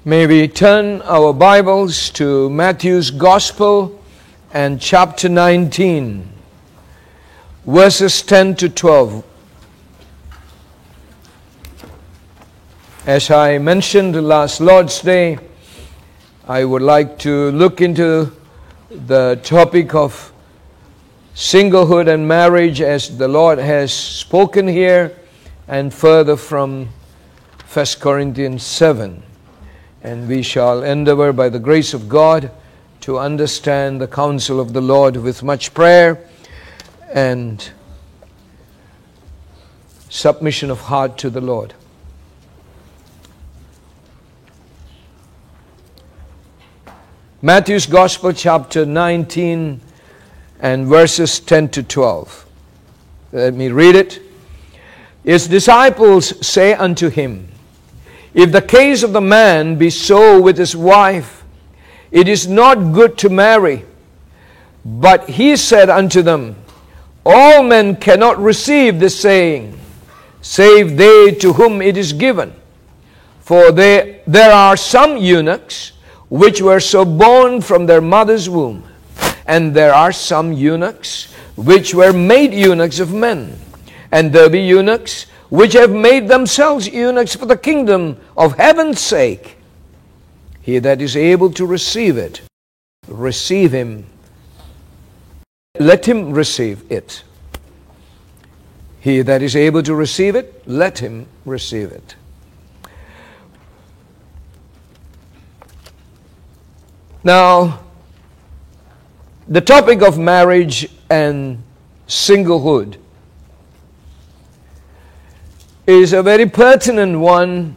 May we turn our Bibles to Matthew's Gospel and chapter 19, verses 10 to 12. As I mentioned last Lord's Day, I would like to look into the topic of singlehood and marriage as the Lord has spoken here and further from 1 Corinthians 7. And we shall endeavor by the grace of God to understand the counsel of the Lord with much prayer and submission of heart to the Lord. Matthew's Gospel, chapter 19 and verses 10 to 12. Let me read it. His disciples say unto him, If the case of the man be so with his wife, it is not good to marry. But he said unto them, All men cannot receive this saying, save they to whom it is given. For there are some eunuchs which were so born from their mother's womb, and there are some eunuchs which were made eunuchs of men, and there be eunuchs which have made themselves eunuchs for the kingdom of heaven's sake. He that is able to receive it, receive him. Let him receive it. He that is able to receive it, let him receive it. Now, the topic of marriage and singlehood is a very pertinent one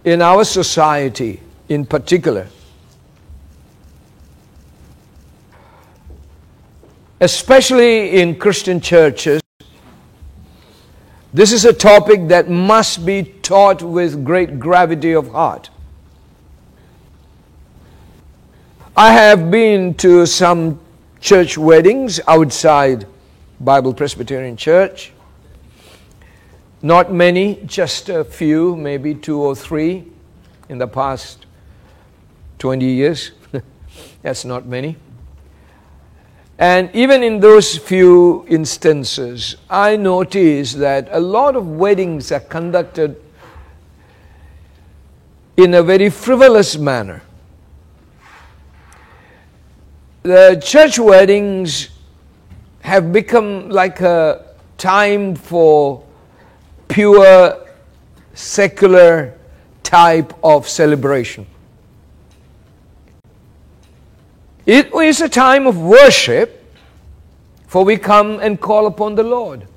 in our society in particular. Especially in Christian churches, this is a topic that must be taught with great gravity of heart. I have been to some church weddings outside Bible Presbyterian Church. Not many, just a few, maybe 2 or 3 in the past 20 years. That's not many. And even in those few instances, I notice that a lot of weddings are conducted in a very frivolous manner. The church weddings have become like a time for pure secular type of celebration. It is a time of worship, for we come and call upon the Lord.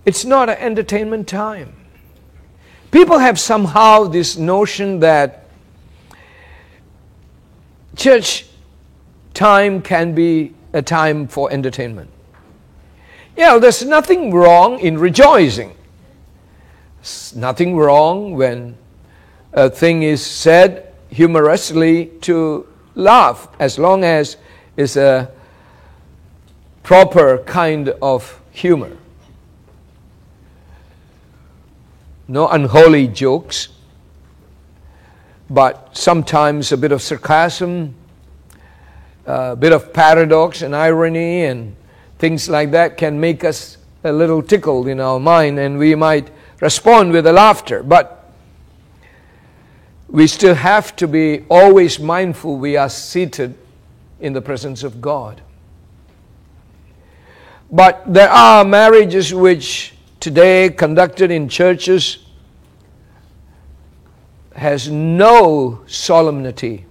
It's not an entertainment time. People have somehow this notion that church time can be a time for entertainment. Yeah, there's nothing wrong in rejoicing. Nothing wrong when a thing is said humorously to laugh, as long as it's a proper kind of humor. No unholy jokes, but sometimes a bit of sarcasm, a bit of paradox and irony and things like that can make us a little tickled in our mind, and we might respond with a laughter. But we still have to be always mindful we are seated in the presence of God. But there are marriages which today conducted in churches has no solemnity.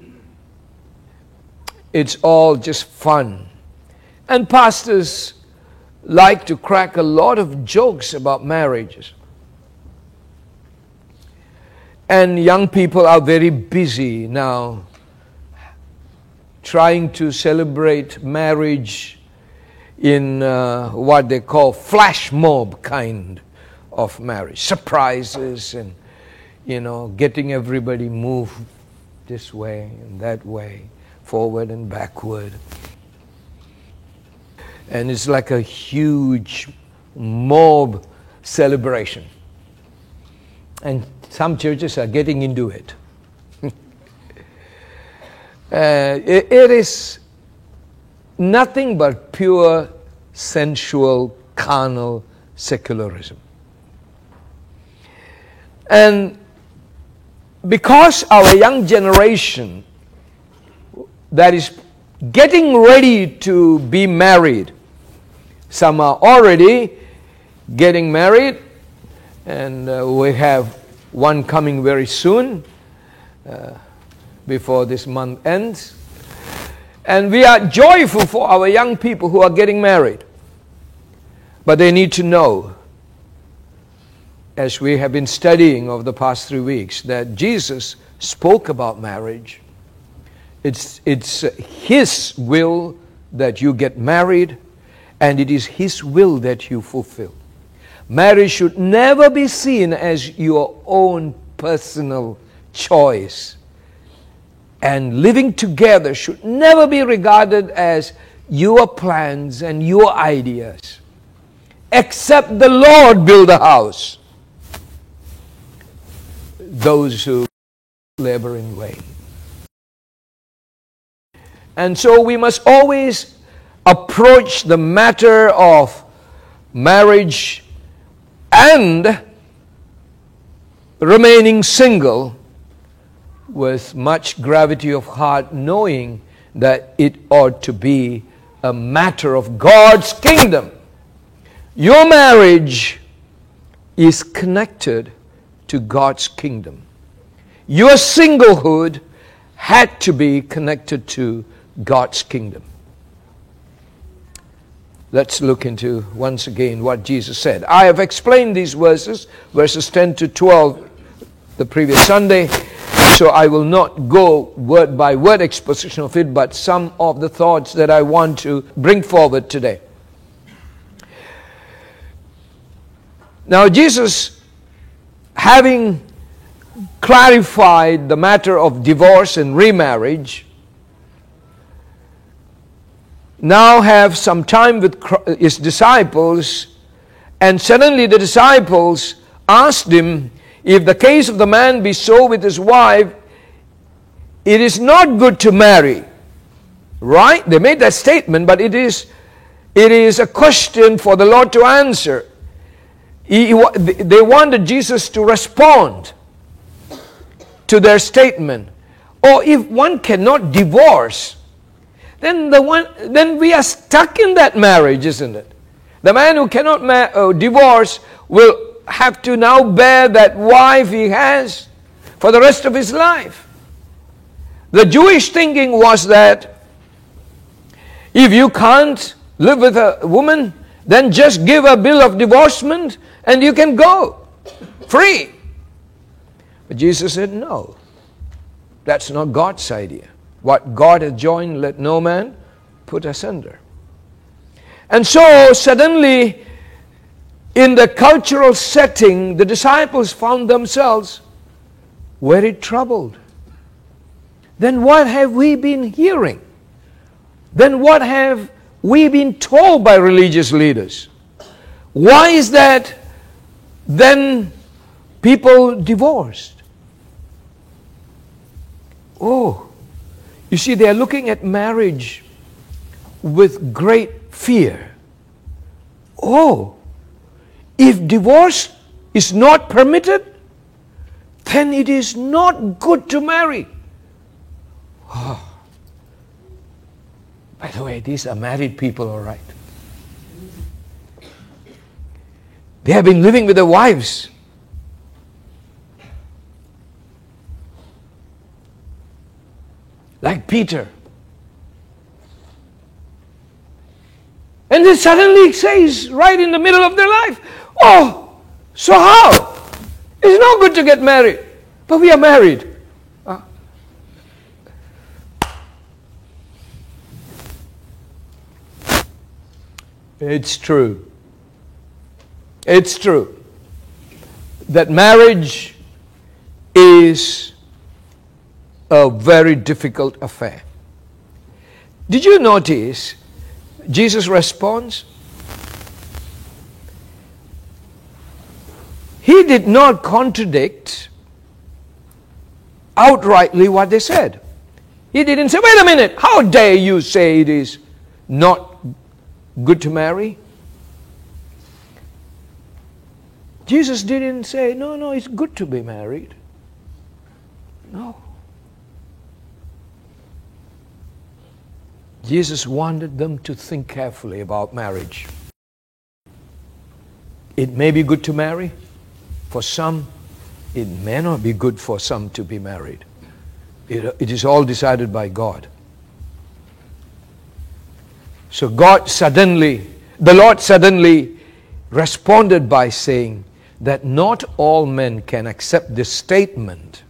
It's all just fun. And pastors like to crack a lot of jokes about marriages. And young people are very busy now trying to celebrate marriage in what they call flash mob kind of marriage. Surprises and, getting everybody moved this way and that way, forward and backward. And it's like a huge mob celebration. And some churches are getting into it. It is nothing but pure sensual, carnal secularism. And because our young generation that is getting ready to be married, some are already getting married, and we have one coming very soon, before this month ends. And we are joyful for our young people who are getting married. But they need to know, as we have been studying over the past 3 weeks, that Jesus spoke about marriage. It's His will that you get married, and it is His will that you fulfill. Marriage should never be seen as your own personal choice. And living together should never be regarded as your plans and your ideas. Except the Lord build a house, those who labor in vain. And so we must always approach the matter of marriage and remaining single with much gravity of heart, knowing that it ought to be a matter of God's kingdom. Your marriage is connected to God's kingdom. Your singlehood had to be connected to God's kingdom. Let's look into once again what Jesus said. I have explained these verses 10 to 12 the previous Sunday, so I will not go word by word exposition of it, but some of the thoughts that I want to bring forward today. Now Jesus, having clarified the matter of divorce and remarriage, now have some time with His disciples, and suddenly the disciples asked Him, if the case of the man be so with his wife, it is not good to marry. Right? They made that statement, but it is a question for the Lord to answer. They wanted Jesus to respond to their statement. Or if one cannot divorce, then we are stuck in that marriage, isn't it? The man who cannot divorce will have to now bear that wife he has for the rest of his life. The Jewish thinking was that if you can't live with a woman, then just give a bill of divorcement and you can go free. But Jesus said, no, that's not God's idea. What God has joined, let no man put asunder. And so suddenly, in the cultural setting, the disciples found themselves very troubled. Then what have we been hearing? Then what have we been told by religious leaders? Why is that then people divorced? Oh, you see, they are looking at marriage with great fear. Oh, if divorce is not permitted, then it is not good to marry. Oh. By the way, these are married people, all right. They have been living with their wives. Like Peter. And then suddenly it says, right in the middle of their life, oh, so how? It's not good to get married, but we are married. It's true. It's true that marriage is a very difficult affair. Did you notice Jesus' response? He did not contradict outrightly what they said. He didn't say, wait a minute, how dare you say it is not good to marry? Jesus didn't say, no, it's good to be married. No. Jesus wanted them to think carefully about marriage. It may be good to marry. For some, it may not be good for some to be married. It is all decided by God. So the Lord suddenly responded by saying that not all men can accept this statement,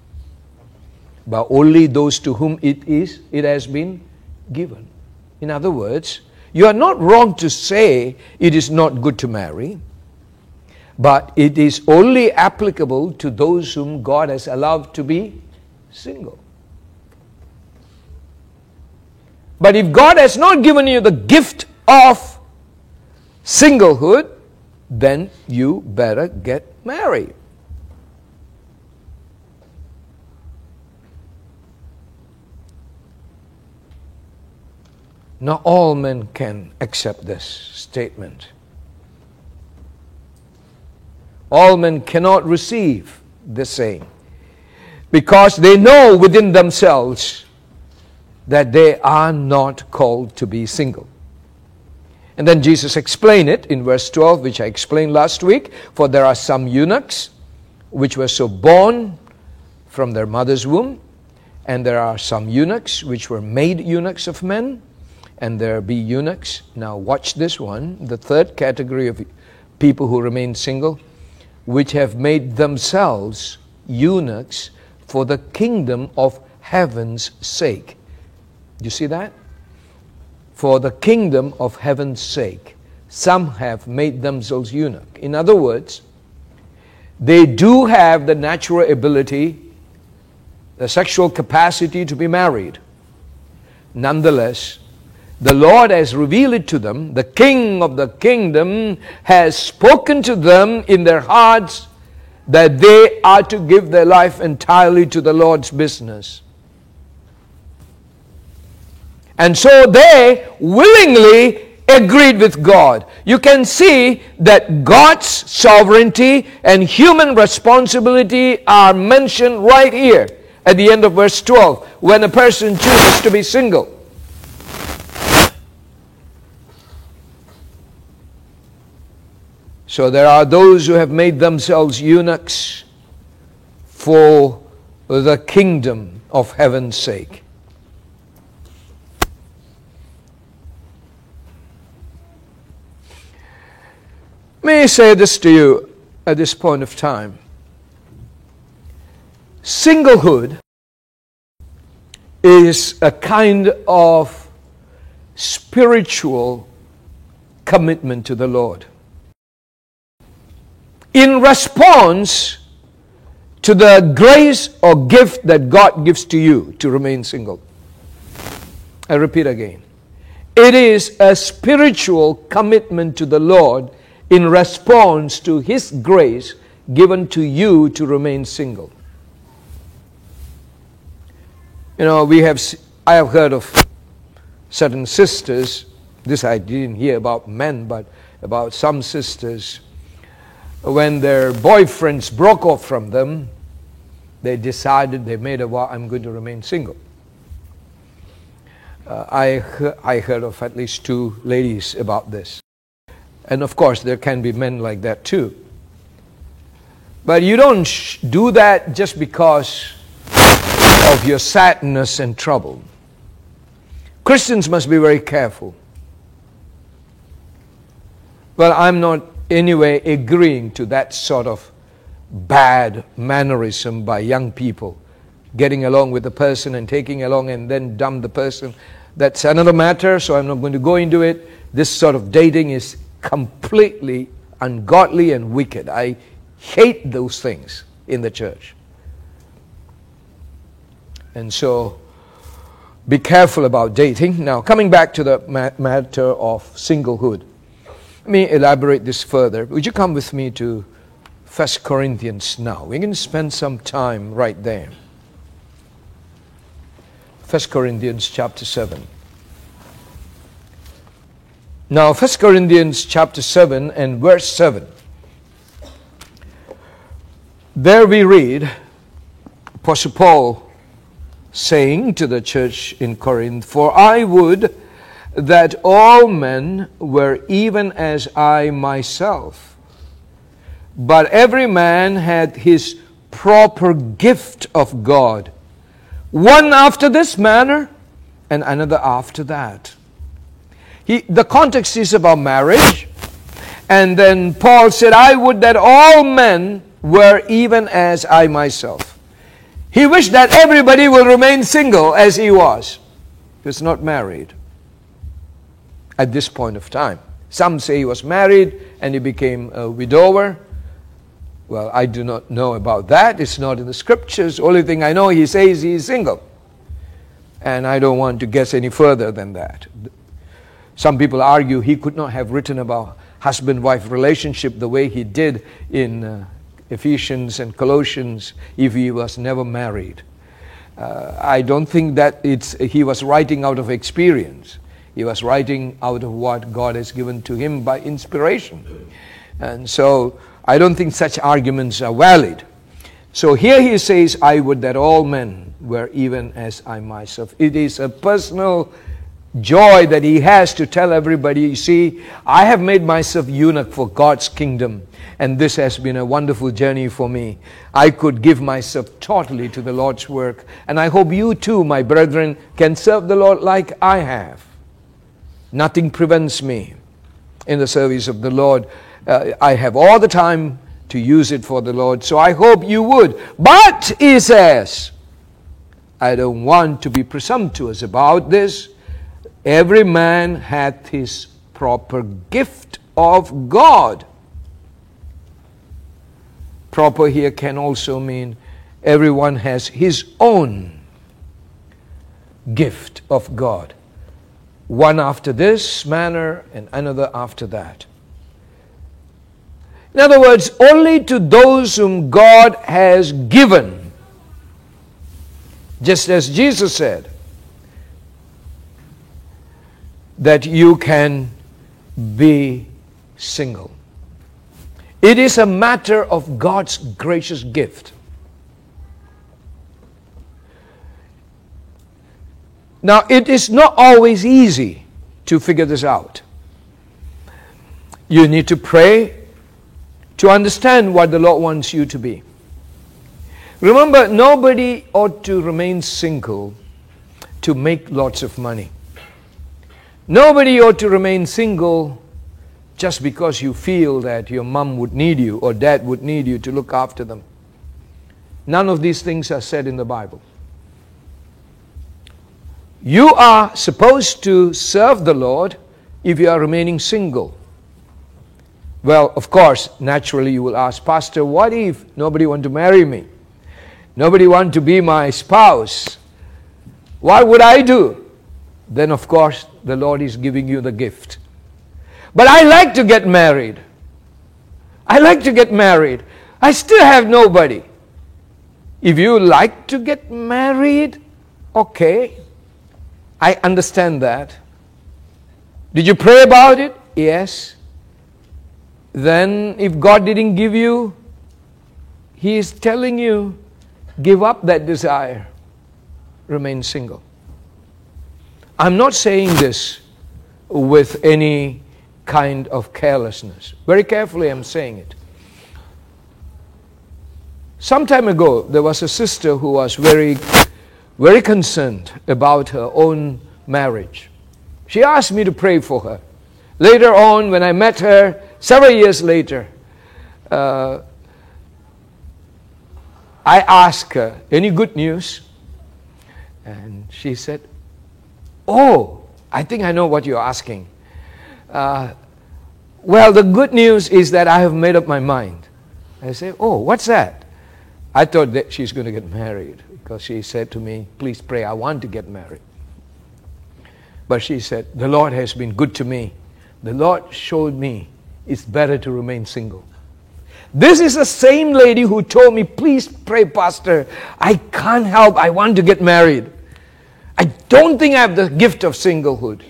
but only those to whom it has been given. In other words, you are not wrong to say it is not good to marry, but it is only applicable to those whom God has allowed to be single. But if God has not given you the gift of singlehood, then you better get married. Not all men can accept this statement. All men cannot receive the saying because they know within themselves that they are not called to be single. And then Jesus explained it in verse 12, which I explained last week. For there are some eunuchs which were so born from their mother's womb, and there are some eunuchs which were made eunuchs of men, and there be eunuchs. Now watch this one, the third category of people who remain single, which have made themselves eunuchs for the kingdom of heaven's sake. You see that? For the kingdom of heaven's sake. Some have made themselves eunuch. In other words, they do have the natural ability, the sexual capacity to be married. Nonetheless, the Lord has revealed it to them. The King of the kingdom has spoken to them in their hearts that they are to give their life entirely to the Lord's business. And so they willingly agreed with God. You can see that God's sovereignty and human responsibility are mentioned right here at the end of verse 12, when a person chooses to be single. So there are those who have made themselves eunuchs for the kingdom of heaven's sake. May I say this to you at this point of time? Singlehood is a kind of spiritual commitment to the Lord. In response to the grace or gift that God gives to you to remain single. I repeat again. It is a spiritual commitment to the Lord in response to His grace given to you to remain single. You know, I have heard of certain sisters, this I didn't hear about men, but about some sisters, when their boyfriends broke off from them, they made a vow, I'm going to remain single. I heard of at least 2 ladies about this. And of course, there can be men like that too. But you don't do that just because of your sadness and trouble. Christians must be very careful. Well, I'm not anyway agreeing to that sort of bad mannerism by young people, getting along with the person and taking along and then dump the person. That's another matter, so I'm not going to go into it. This sort of dating is completely ungodly and wicked. I hate those things in the church. And so, be careful about dating. Now, coming back to the matter of singlehood. Let me elaborate this further. Would you come with me to 1 Corinthians now? We're going to spend some time right there. 1 Corinthians chapter 7. Now, 1 Corinthians chapter 7 and verse 7. There we read Apostle Paul saying to the church in Corinth, "For I would that all men were even as I myself, but every man had his proper gift of God, one after this manner and another after that." The context is about marriage, and then Paul said, "I would that all men were even as I myself." He wished that everybody will remain single as he was. He was not married at this point of time. Some say he was married and he became a widower. Well, I do not know about that. It's not in the scriptures. Only thing I know, he says he is single. And I don't want to guess any further than that. Some people argue he could not have written about husband-wife relationship the way he did in Ephesians and Colossians if he was never married. I don't think that he was writing out of experience. He was writing out of what God has given to him by inspiration. And so I don't think such arguments are valid. So here he says, "I would that all men were even as I myself." It is a personal joy that he has to tell everybody, "You see, I have made myself eunuch for God's kingdom, and this has been a wonderful journey for me. I could give myself totally to the Lord's work, and I hope you too, my brethren, can serve the Lord like I have. Nothing prevents me in the service of the Lord. I have all the time to use it for the Lord, so I hope you would. But," he says, "I don't want to be presumptuous about this. Every man hath his proper gift of God." Proper here can also mean everyone has his own gift of God. One after this manner and another after that. In other words, only to those whom God has given. Just as Jesus said, that you can be single. It is a matter of God's gracious gift. Now, it is not always easy to figure this out. You need to pray to understand what the Lord wants you to be. Remember, nobody ought to remain single to make lots of money. Nobody ought to remain single just because you feel that your mom would need you or dad would need you to look after them. None of these things are said in the Bible. You are supposed to serve the Lord if you are remaining single. Well, of course, naturally you will ask, "Pastor, what if nobody wants to marry me? Nobody wants to be my spouse? What would I do?" Then, of course, the Lord is giving you the gift. "But I like to get married. I like to get married. I still have nobody." If you like to get married, okay, I understand that. Did you pray about it? Yes. Then, if God didn't give you, He is telling you, give up that desire. Remain single. I'm not saying this with any kind of carelessness. Very carefully I'm saying it. Some time ago, there was a sister who was very, very concerned about her own marriage. She asked me to pray for her. Later on, when I met her, several years later, I asked her, "Any good news?" And she said, "Oh, I think I know what you're asking. Well, the good news is that I have made up my mind." I said, "Oh, what's that?" I thought that she's going to get married because she said to me, "Please pray, I want to get married." But she said, "The Lord has been good to me. The Lord showed me it's better to remain single." This is the same lady who told me, "Please pray, Pastor, I can't help, I want to get married." I don't think I have the gift of singlehood.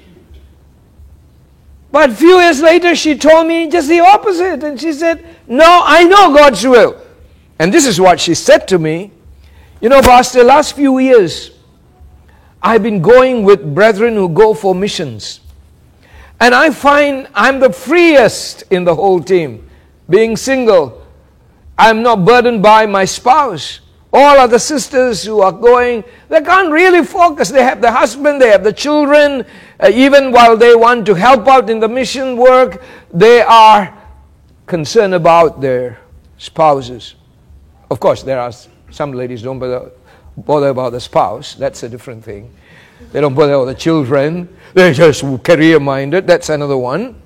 But a few years later, she told me just the opposite. And she said, no, I know God's will. And this is what she said to me. You know, Pastor, last few years, I've been going with brethren who go for missions. And I find I'm the freest in the whole team. Being single, I'm not burdened by my spouse. All other sisters who are going, they can't really focus. They have the husband, they have the children. Even while they want to help out in the mission work, they are concerned about their spouses. Of course, there are some ladies don't bother about the spouse. That's a different thing. They don't bother about the children. They're just career-minded. That's another one.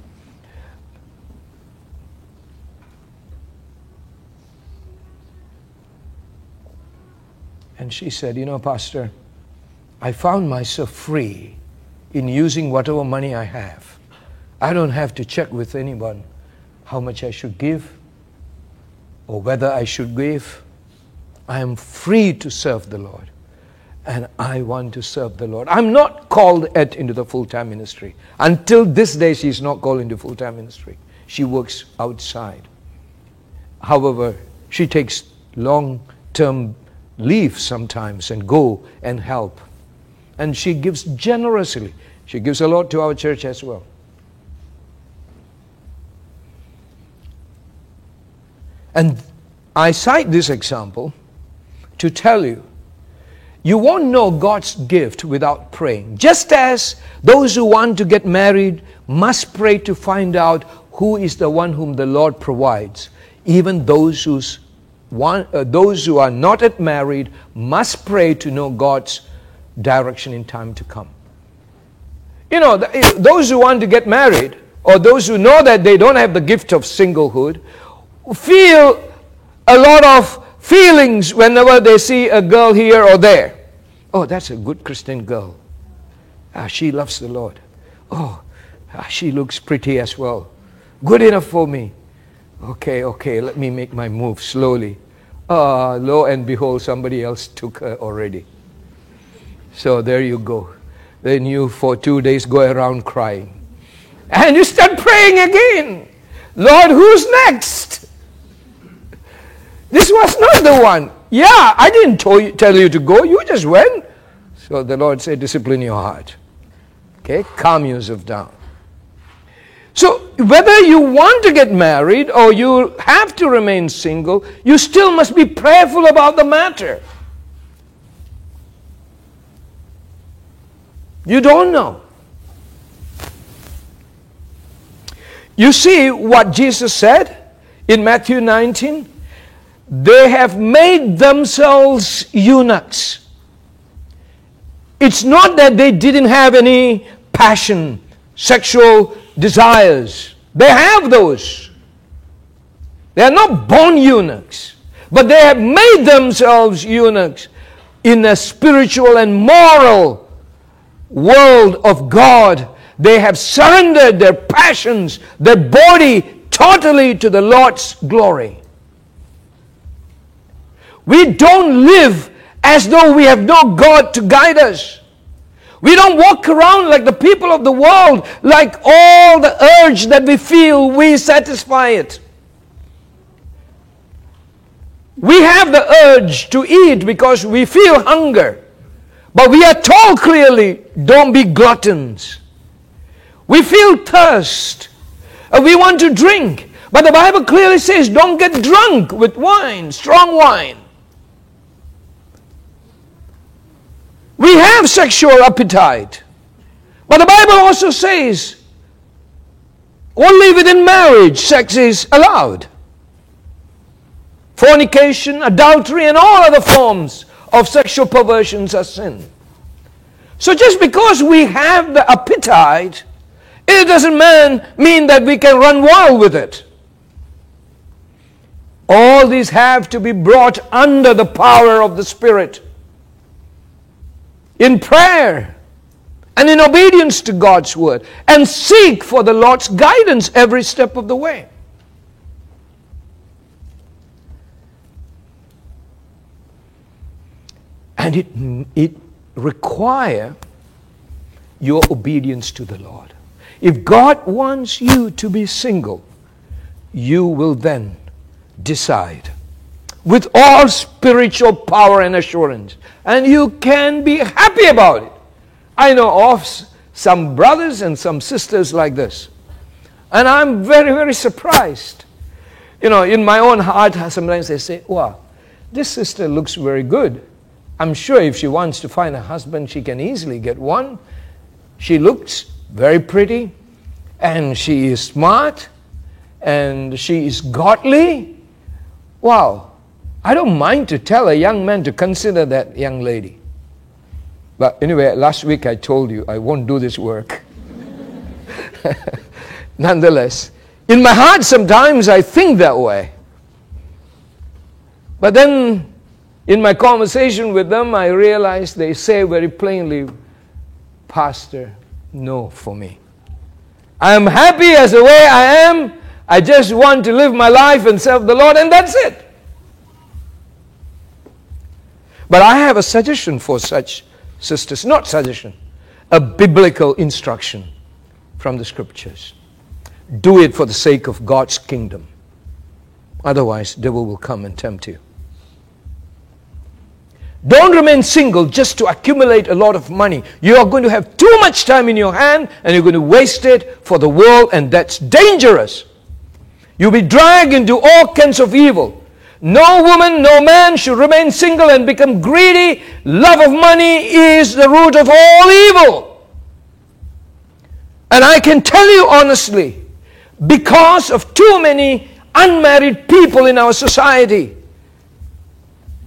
And she said, you know, Pastor, I found myself free in using whatever money I have. I don't have to check with anyone how much I should give or whether I should give. I am free to serve the Lord. And I want to serve the Lord. I'm not called yet into the full-time ministry. Until this day, she's not called into full-time ministry. She works outside. However, she takes long-term leave sometimes and go and help. And she gives generously. She gives a lot to our church as well. And I cite this example to tell you, you won't know God's gift without praying. Just as those who want to get married must pray to find out who is the one whom the Lord provides. Even those who are not yet married must pray to know God's direction in time to come. You know, those who want to get married, or those who know that they don't have the gift of singlehood, feel a lot of feelings whenever they see a girl here or there. Oh, that's a good Christian girl. She loves the Lord. Oh, she looks pretty as well. Good enough for me. Okay, let me make my move slowly. Lo and behold, somebody else took her already. So there you go. Then you for 2 days go around crying. And you start praying again. Lord, who's next? This was not the one. Yeah, I didn't tell you to go. You just went. So the Lord said, discipline your heart. Okay, calm yourself down. So whether you want to get married or you have to remain single, you still must be prayerful about the matter. You don't know. You see what Jesus said in Matthew 19? They have made themselves eunuchs. It's not that they didn't have any passion, sexual desires. They have those. They are not born eunuchs. But they have made themselves eunuchs in a spiritual and moral world of God. They have surrendered their passions, their body totally to the Lord's glory. We don't live as though we have no God to guide us. We don't walk around like the people of the world, like all the urge that we feel, we satisfy it. We have the urge to eat because we feel hunger. But we are told clearly, don't be gluttons. We feel thirst. We want to drink. But the Bible clearly says, don't get drunk with wine, strong wine. We have sexual appetite. But the Bible also says, only within marriage sex is allowed. Fornication, adultery, and all other forms of sexual perversions are sin. So just because we have the appetite, it doesn't mean that we can run wild with it. All these have to be brought under the power of the Spirit, in prayer and in obedience to God's word, and seek for the Lord's guidance every step of the way. And it require your obedience to the Lord. If God wants you to be single, you will then decide with all spiritual power and assurance, and you can be happy about it. I know of some brothers and some sisters like this, and I'm very, very surprised. You know, in my own heart, sometimes they say, wow, this sister looks very good. I'm sure if she wants to find a husband, she can easily get one. She looks very pretty, and she is smart, and she is godly. Wow, I don't mind to tell a young man to consider that young lady. But anyway, last week I told you I won't do this work. Nonetheless, in my heart sometimes I think that way. But then in my conversation with them, I realize they say very plainly, Pastor, no for me. I am happy as the way I am. I just want to live my life and serve the Lord, and that's it. But I have a suggestion for such sisters, not suggestion, a biblical instruction from the Scriptures. Do it for the sake of God's kingdom. Otherwise, the devil will come and tempt you. Don't remain single just to accumulate a lot of money. You are going to have too much time in your hand, and you're going to waste it for the world, and that's dangerous. You'll be dragged into all kinds of evil. No woman, no man should remain single and become greedy. Love of money is the root of all evil. And I can tell you honestly, because of too many unmarried people in our society,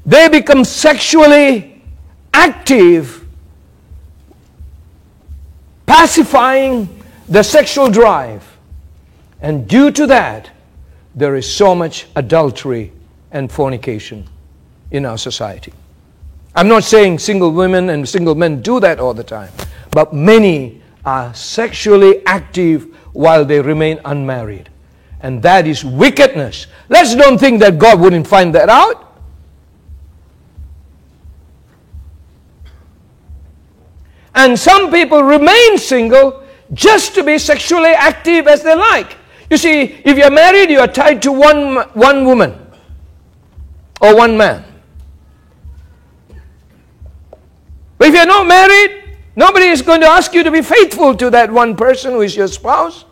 they become sexually active, pacifying the sexual drive. And due to that, there is so much adultery and fornication in our society. I'm not saying single women and single men do that all the time, but many are sexually active while they remain unmarried. And that is wickedness. Let's don't think that God wouldn't find that out. And some people remain single just to be sexually active as they like. You see, if you're married, you are tied to one woman or one man. But if you're not married, nobody is going to ask you to be faithful to that one person who is your spouse.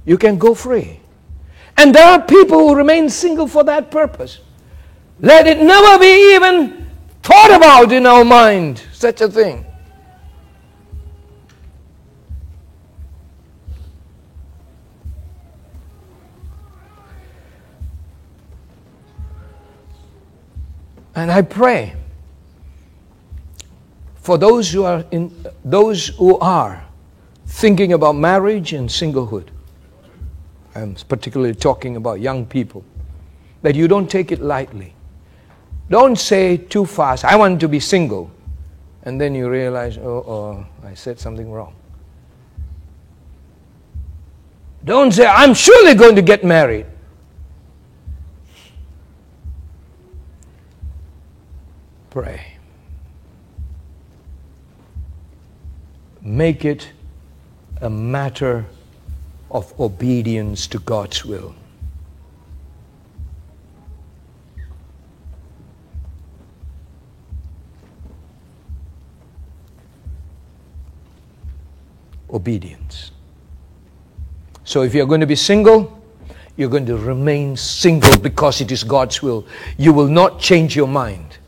You can go free. And there are people who remain single for that purpose. Let it never be even thought about in our mind, such a thing. And I pray for those who are thinking about marriage and singlehood. I'm particularly talking about young people, that you don't take it lightly. Don't say too fast, I want to be single, and then you realize, oh, I said something wrong. Don't say, I'm surely going to get married. Pray. Make it a matter of obedience to God's will. Obedience. So if you're going to be single, you're going to remain single because it is God's will. You will not change your mind.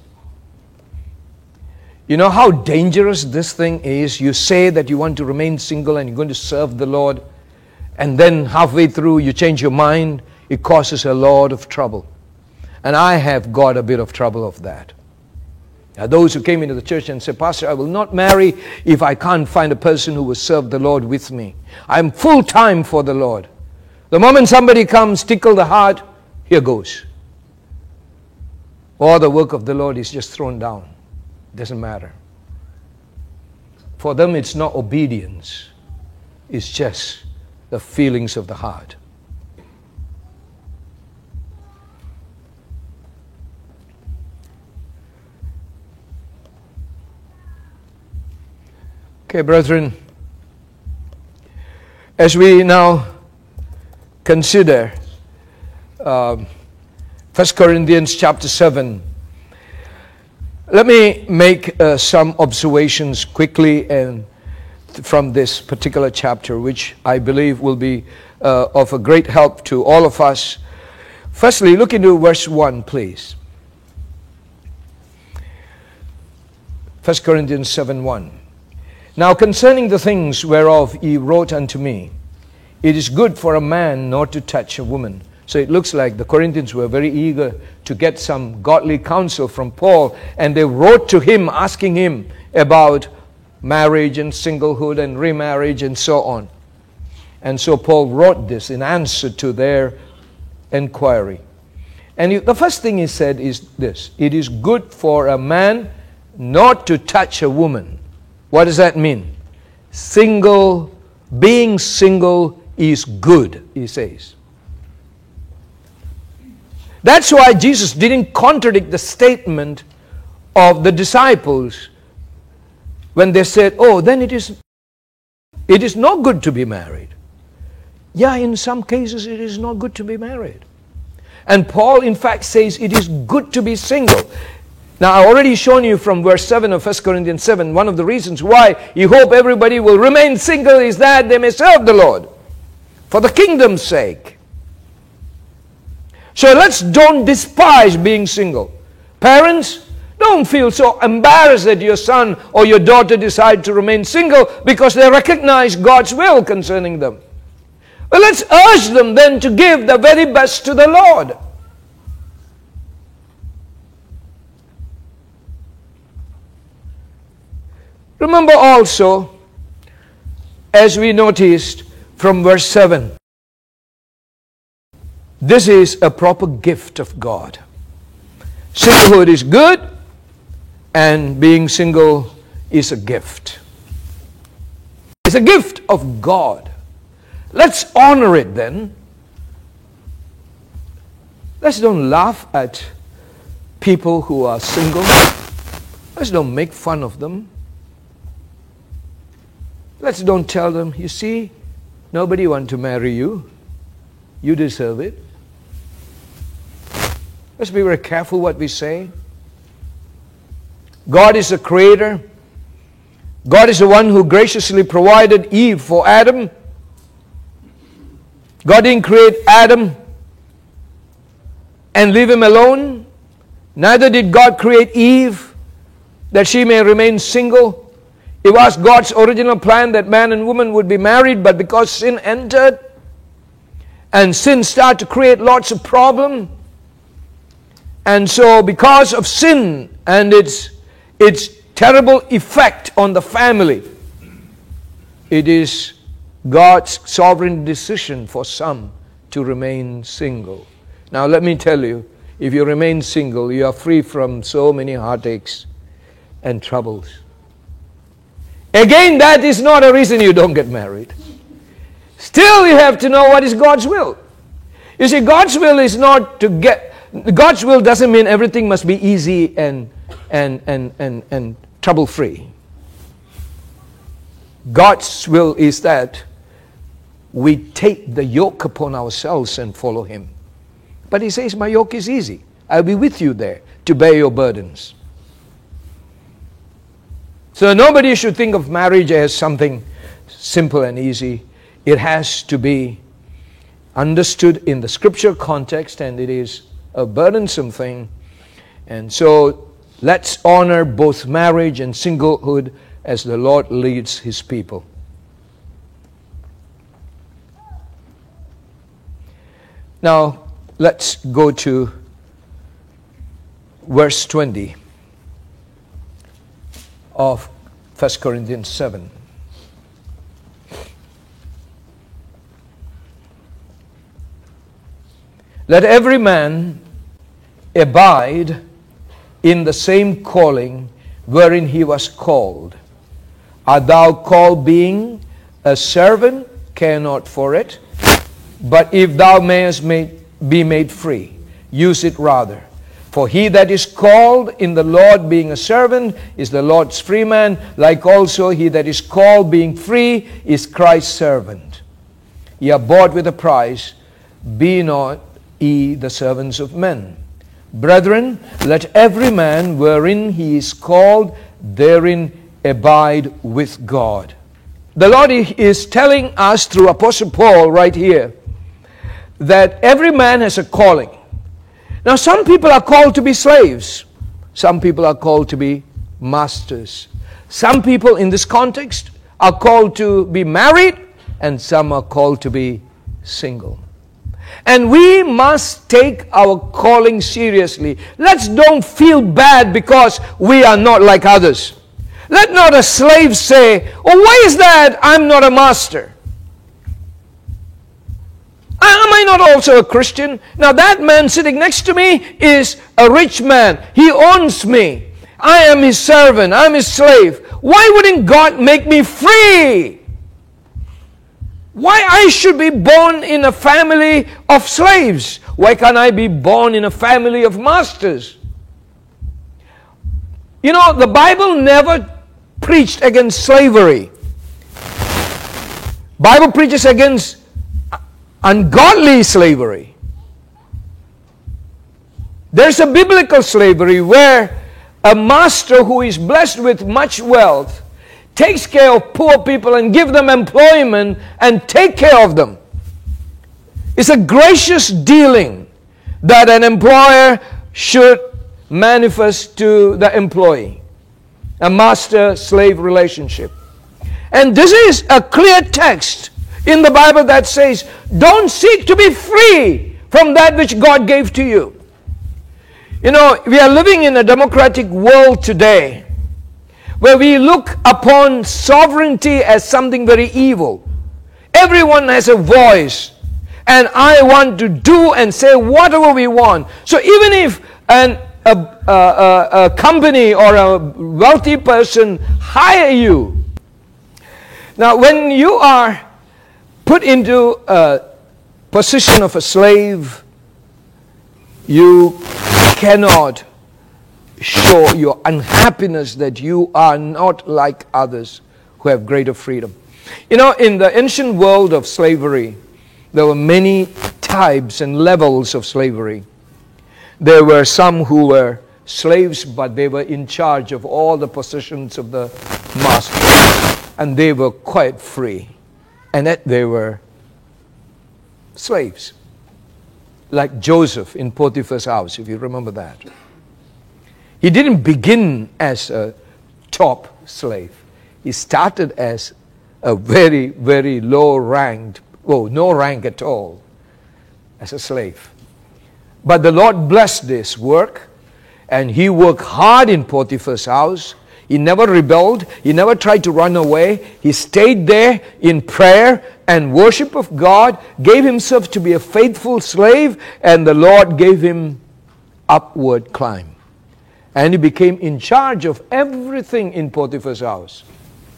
You know how dangerous this thing is? You say that you want to remain single and you're going to serve the Lord, and then halfway through you change your mind. It causes a lot of trouble. And I have got a bit of trouble of that. Now, those who came into the church and said, Pastor, I will not marry if I can't find a person who will serve the Lord with me. I'm full time for the Lord. The moment somebody comes, tickle the heart, here goes. Or the work of the Lord is just thrown down. Doesn't matter. For them, it's not obedience. It's just the feelings of the heart. Okay, brethren, as we now consider 1 Corinthians chapter 7, let me make some observations quickly and from this particular chapter, which I believe will be of a great help to all of us. Firstly, look into verse 1, please. 1 Corinthians 7:1. Now concerning the things whereof he wrote unto me, it is good for a man not to touch a woman. So it looks like the Corinthians were very eager to get some godly counsel from Paul, and they wrote to him asking him about marriage and singlehood and remarriage and so on. And so Paul wrote this in answer to their inquiry. And the first thing he said is this: it is good for a man not to touch a woman. What does that mean? Being single is good, he says. That's why Jesus didn't contradict the statement of the disciples when they said, oh, then it is not good to be married. Yeah, in some cases it is not good to be married. And Paul in fact says it is good to be single. Now, I've already shown you from verse 7 of 1 Corinthians 7, one of the reasons why you hope everybody will remain single is that they may serve the Lord for the kingdom's sake. So don't despise being single. Parents, don't feel so embarrassed that your son or your daughter decide to remain single because they recognize God's will concerning them. Well, let's urge them then to give the very best to the Lord. Remember also, as we noticed from verse 7, this is a proper gift of God. Singlehood is good, and being single is a gift. It's a gift of God. Let's honor it then. Let's don't laugh at people who are single. Let's don't make fun of them. Let's don't tell them, you see, nobody wants to marry you. You deserve it. Let's be very careful what we say. God is the creator. God is the one who graciously provided Eve for Adam. God didn't create Adam and leave him alone. Neither did God create Eve that she may remain single. It was God's original plan that man and woman would be married, but because sin entered and sin started to create lots of problems, and so because of sin and its terrible effect on the family, it is God's sovereign decision for some to remain single. Now let me tell you, if you remain single, you are free from so many heartaches and troubles. Again, that is not a reason you don't get married. Still, you have to know what is God's will. You see, God's will is not to get... God's will doesn't mean everything must be easy and trouble-free. God's will is that we take the yoke upon ourselves and follow Him. But He says, my yoke is easy. I'll be with you there to bear your burdens. So nobody should think of marriage as something simple and easy. It has to be understood in the scripture context, and it is a burdensome thing. And so let's honor both marriage and singlehood as the Lord leads His people. Now, let's go to verse 20 of 1 Corinthians 7. Let every man abide in the same calling wherein he was called. Art thou called being a servant? Care not for it. But if thou mayest be made free, use it rather. For he that is called in the Lord being a servant is the Lord's freeman, like also he that is called being free is Christ's servant. Ye are bought with a price, be not ye the servants of men. Brethren, let every man wherein he is called, therein abide with God. The Lord is telling us through Apostle Paul right here that every man has a calling. Now, some people are called to be slaves. Some people are called to be masters. Some people in this context are called to be married, and some are called to be single. And we must take our calling seriously. Let's don't feel bad because we are not like others. Let not a slave say, "Oh, why is that I'm not a master? Am I not also a Christian?" Now that man sitting next to me is a rich man. He owns me. I am his servant. I'm his slave. Why wouldn't God make me free? Why I should be born in a family of slaves? Why can't I be born in a family of masters? You know, the Bible never preached against slavery. Bible preaches against ungodly slavery. There's a biblical slavery where a master who is blessed with much wealth takes care of poor people and give them employment and take care of them. It's a gracious dealing that an employer should manifest to the employee. A master-slave relationship. And this is a clear text in the Bible that says, don't seek to be free from that which God gave to you. You know, we are living in a democratic world today where we look upon sovereignty as something very evil. Everyone has a voice, and I want to do and say whatever we want. So even if a company or a wealthy person hire you, now when you are put into a position of a slave, you cannot show your unhappiness that you are not like others who have greater freedom. You know, in the ancient world of slavery, there were many types and levels of slavery. There were some who were slaves, but they were in charge of all the possessions of the master, and they were quite free, and that they were slaves. Like Joseph in Potiphar's house, if you remember that. He didn't begin as a top slave. He started as a very, very low-ranked, no rank at all, as a slave. But the Lord blessed this work, and he worked hard in Potiphar's house. He never rebelled. He never tried to run away. He stayed there in prayer and worship of God, gave himself to be a faithful slave, and the Lord gave him upward climb. And he became in charge of everything in Potiphar's house,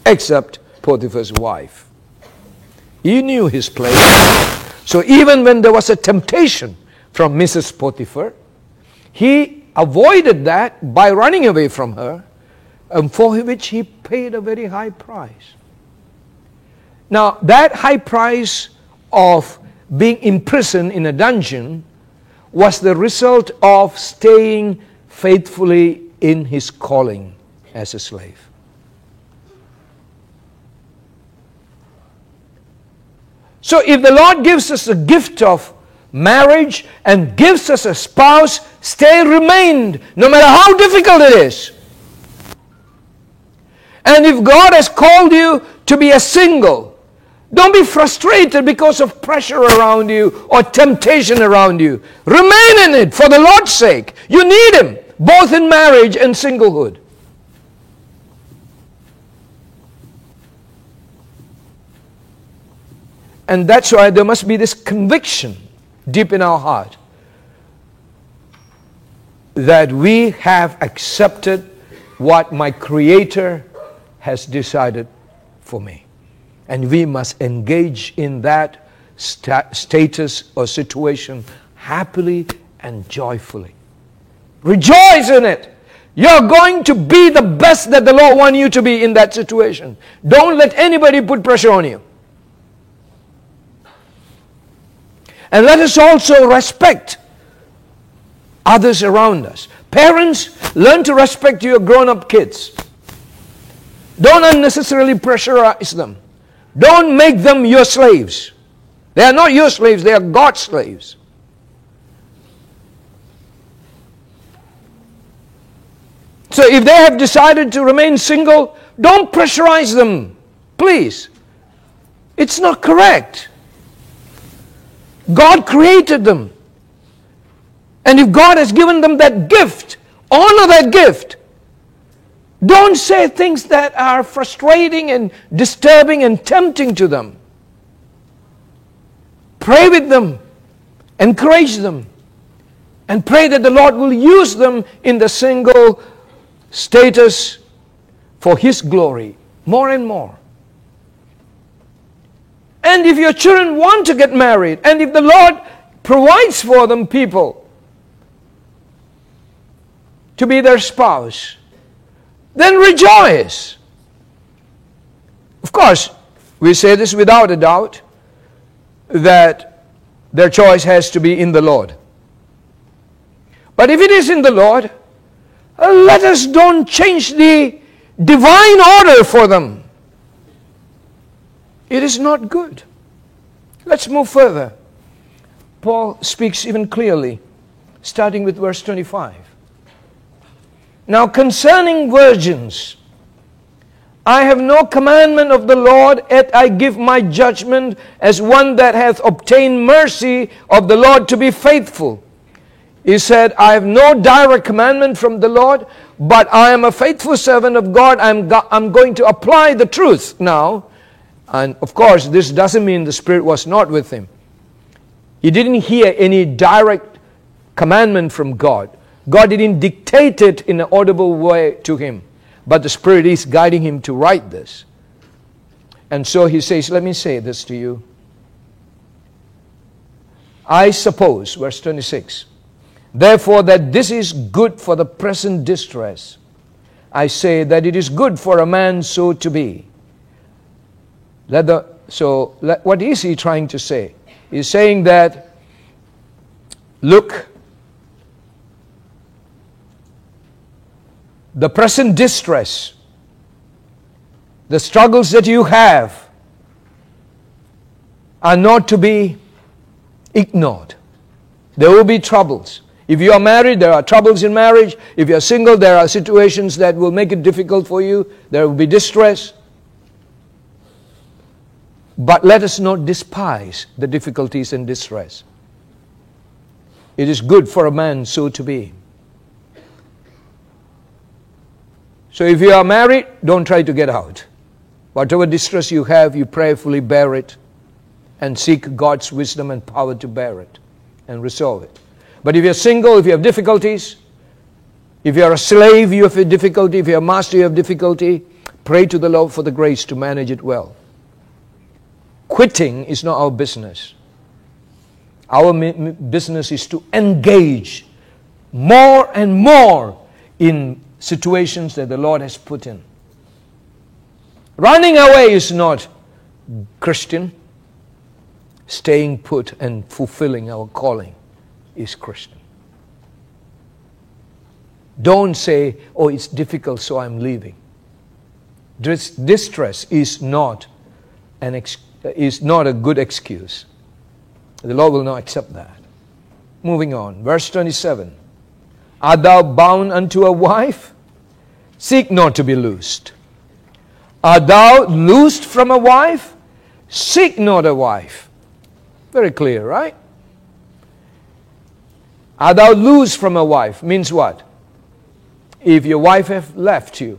except Potiphar's wife. He knew his place. So even when there was a temptation from Mrs. Potiphar, he avoided that by running away from her, and for which he paid a very high price. Now, that high price of being imprisoned in a dungeon was the result of staying faithfully in his calling as a slave. So if the Lord gives us the gift of marriage and gives us a spouse, remain, no matter how difficult it is. And if God has called you to be a single, don't be frustrated because of pressure around you or temptation around you. Remain in it for the Lord's sake. You need Him, both in marriage and singlehood. And that's why there must be this conviction deep in our heart that we have accepted what my Creator has decided for me. And we must engage in that status or situation happily and joyfully. Rejoice in it. You're going to be the best that the Lord wants you to be in that situation. Don't let anybody put pressure on you. And let us also respect others around us. Parents, learn to respect your grown-up kids. Don't unnecessarily pressurize them. Don't make them your slaves. They are not your slaves, they are God's slaves. So if they have decided to remain single, don't pressurize them, please. It's not correct. God created them. And if God has given them that gift, honor that gift. Don't say things that are frustrating and disturbing and tempting to them. Pray with them, encourage them, and pray that the Lord will use them in the single status for His glory more and more. And if your children want to get married, and if the Lord provides for them people to be their spouse, then rejoice. Of course, we say this without a doubt, that their choice has to be in the Lord. But if it is in the Lord, let us don't change the divine order for them. It is not good. Let's move further. Paul speaks even clearly, starting with verse 25. Now concerning virgins, I have no commandment of the Lord, yet I give my judgment as one that hath obtained mercy of the Lord to be faithful. He said, I have no direct commandment from the Lord, but I am a faithful servant of God. I'm going to apply the truth now. And of course, this doesn't mean the Spirit was not with him. He didn't hear any direct commandment from God. God didn't dictate it in an audible way to him. But the Spirit is guiding him to write this. And so he says, let me say this to you. I suppose, verse 26, therefore that this is good for the present distress. I say that it is good for a man so to be. What is he trying to say? He's saying that, look, the present distress, the struggles that you have are not to be ignored. There will be troubles. If you are married, there are troubles in marriage. If you are single, there are situations that will make it difficult for you. There will be distress. But let us not despise the difficulties and distress. It is good for a man so to be. So if you are married, don't try to get out. Whatever distress you have, you prayerfully bear it and seek God's wisdom and power to bear it and resolve it. But if you're single, if you have difficulties, if you're a slave, you have a difficulty, if you're a master, you have difficulty, pray to the Lord for the grace to manage it well. Quitting is not our business. Our business is to engage more and more in situations that the Lord has put in. Running away is not Christian. Staying put and fulfilling our calling is Christian. Don't say, oh, it's difficult, so I'm leaving. Distress is not a good excuse. The Lord will not accept that. Moving on, verse 27. Art thou bound unto a wife? Seek not to be loosed. Art thou loosed from a wife? Seek not a wife. Very clear, right? Art thou loosed from a wife? Means what? If your wife have left you.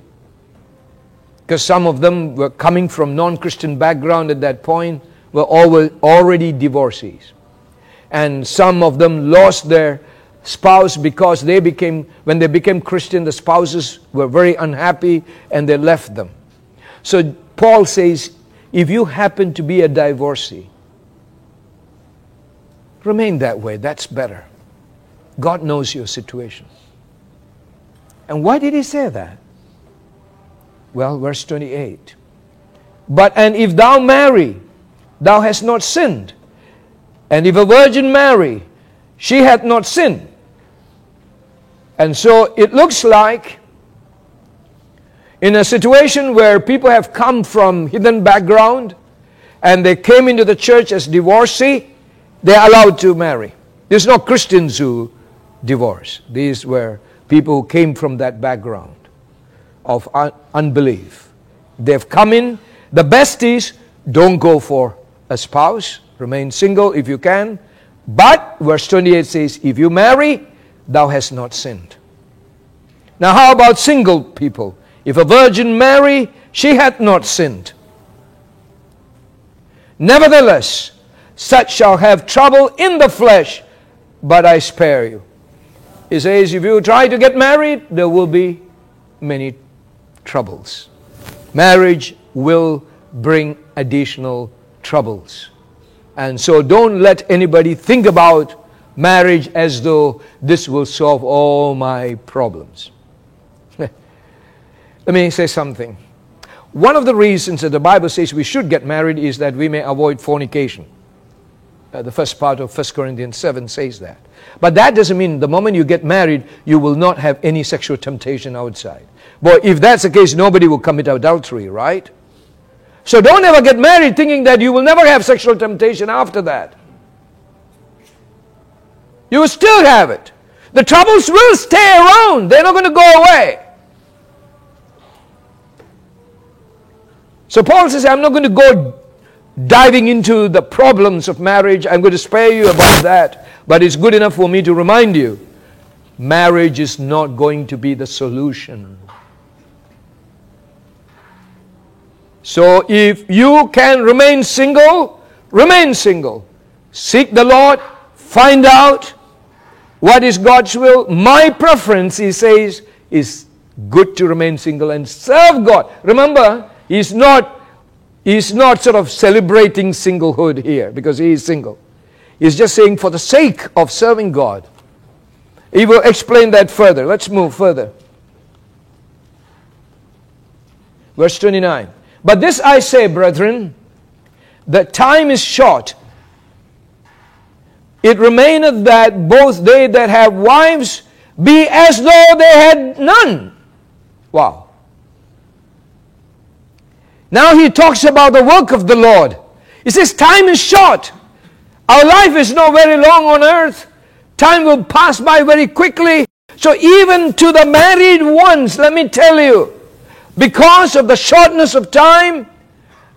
Because some of them were coming from non-Christian background at that point, were already divorcees. And some of them lost their spouse because when they became Christian, the spouses were very unhappy and they left them. So Paul says, if you happen to be a divorcee, remain that way. That's better. God knows your situation. And why did he say that? Well, verse 28. And if thou marry, thou hast not sinned. And if a virgin marry, she hath not sinned. And so it looks like in a situation where people have come from hidden background and they came into the church as divorcee, they are allowed to marry. There's no Christians who divorce. These were people who came from that background of unbelief. They've come in. The best is don't go for a spouse. Remain single if you can. But verse 28 says, if you marry, thou hast not sinned. Now how about single people? If a virgin marry, she hath not sinned. Nevertheless, such shall have trouble in the flesh, but I spare you. He says, if you try to get married, there will be many troubles. Marriage will bring additional troubles. And so don't let anybody think about marriage as though this will solve all my problems. Let me say something. One of the reasons that the Bible says we should get married is that we may avoid fornication. The first part of 1 Corinthians 7 says that. But that doesn't mean the moment you get married, you will not have any sexual temptation outside. But if that's the case, nobody will commit adultery, right? So don't ever get married thinking that you will never have sexual temptation after that. You will still have it. The troubles will stay around. They're not going to go away. So Paul says, I'm not going to go diving into the problems of marriage. I'm going to spare you about that. But it's good enough for me to remind you, marriage is not going to be the solution. So if you can remain single, remain single. Seek the Lord, find out what is God's will. My preference, he says, is good to remain single and serve God. Remember, He's not sort of celebrating singlehood here because he is single. He's just saying for the sake of serving God. He will explain that further. Let's move further. Verse 29. But this I say, brethren, the time is short. It remaineth that both they that have wives be as though they had none. Wow. Now he talks about the work of the Lord. He says time is short. Our life is not very long on earth. Time will pass by very quickly. So even to the married ones, let me tell you, because of the shortness of time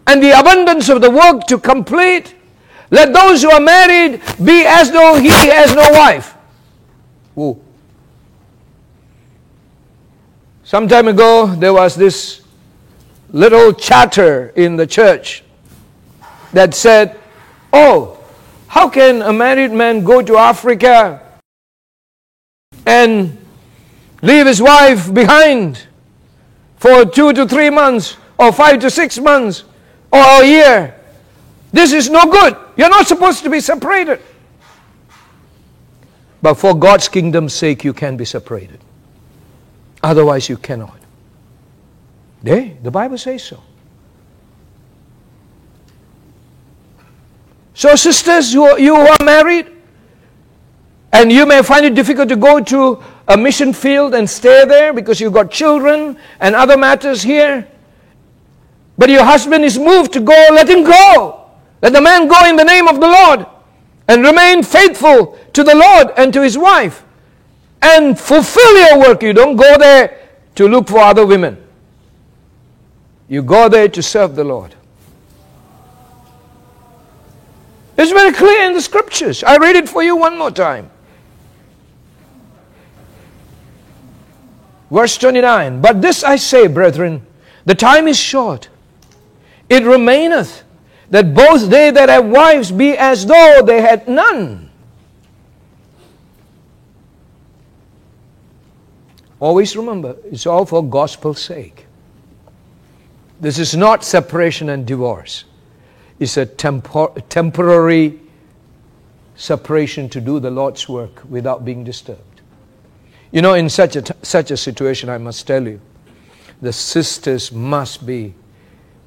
and the abundance of the work to complete, let those who are married be as though he has no wife. Whoa. Some time ago, there was this little chatter in the church that said, oh, how can a married man go to Africa and leave his wife behind for 2 to 3 months or 5 to 6 months or a year? This is no good. You're not supposed to be separated. But for God's kingdom's sake, you can be separated. Otherwise, you cannot. The Bible says so. So sisters, you who are married, and you may find it difficult to go to a mission field and stay there because you've got children and other matters here, but your husband is moved to go, let him go. Let the man go in the name of the Lord and remain faithful to the Lord and to his wife and fulfill your work. You don't go there to look for other women. You go there to serve the Lord. It's very clear in the scriptures. I read it for you one more time. Verse 29. But this I say, brethren, the time is short. It remaineth that both they that have wives be as though they had none. Always remember, it's all for gospel's sake. This is not separation and divorce. It's a temporary separation to do the Lord's work without being disturbed. You know, in such a situation, I must tell you, the sisters must be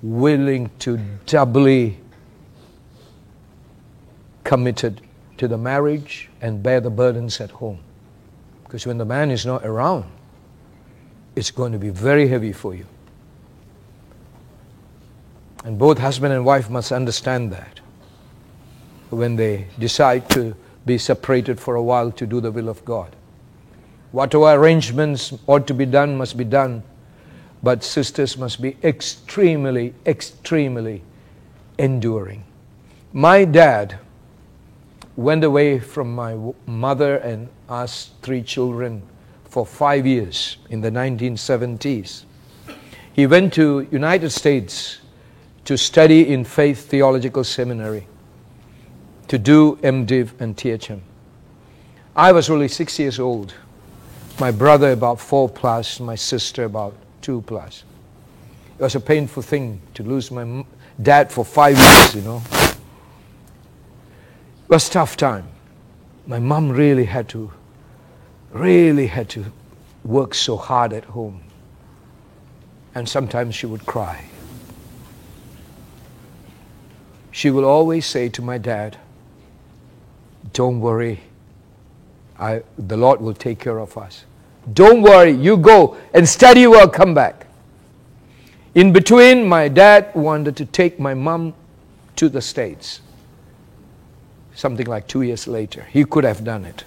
willing to doubly committed to the marriage and bear the burdens at home. Because when the man is not around, it's going to be very heavy for you. And both husband and wife must understand that when they decide to be separated for a while to do the will of God. Whatever arrangements ought to be done must be done, but sisters must be extremely, extremely enduring. My dad went away from my mother and us 3 children for 5 years in the 1970s. He went to United States to study in Faith Theological Seminary, to do MDiv and THM. I was only 6 years old. My brother about 4 plus, my sister about 2 plus. It was a painful thing to lose my dad for 5 years, you know. It was a tough time. My mom really had to work so hard at home. And sometimes she would cry. She will always say to my dad, "Don't worry, the Lord will take care of us. Don't worry, you go and study well, come back." In between, my dad wanted to take my mom to the States. Something like 2 years later. He could have done it.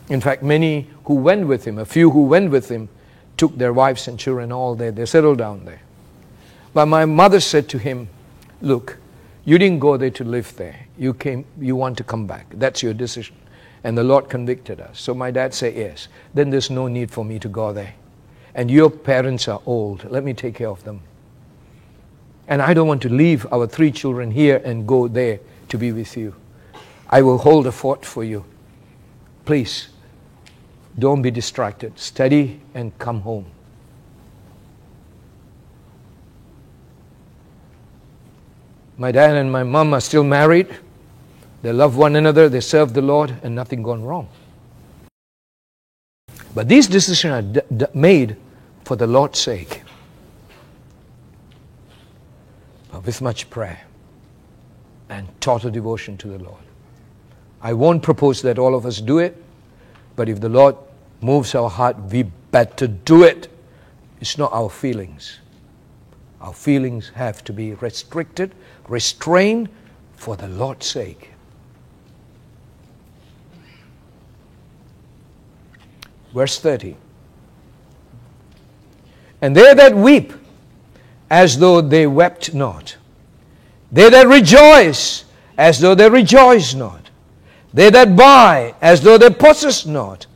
In fact, many who went with him, a few who went with him, took their wives and children all there. They settled down there. But my mother said to him, "Look, you didn't go there to live there. You want to come back. That's your decision." And the Lord convicted us. So my dad said, "Yes, then there's no need for me to go there. And your parents are old. Let me take care of them. And I don't want to leave our 3 children here and go there to be with you. I will hold a fort for you. Please, don't be distracted. Study and come home." My dad and my mom are still married. They love one another. They serve the Lord, and nothing gone wrong. But these decisions are made for the Lord's sake, but with much prayer and total devotion to the Lord. I won't propose that all of us do it, but if the Lord moves our heart, we better do it. It's not our feelings. Our feelings have to be restricted, restrained for the Lord's sake. Verse 30. "And they that weep, as though they wept not. They that rejoice, as though they rejoice not. They that buy, as though they possess not.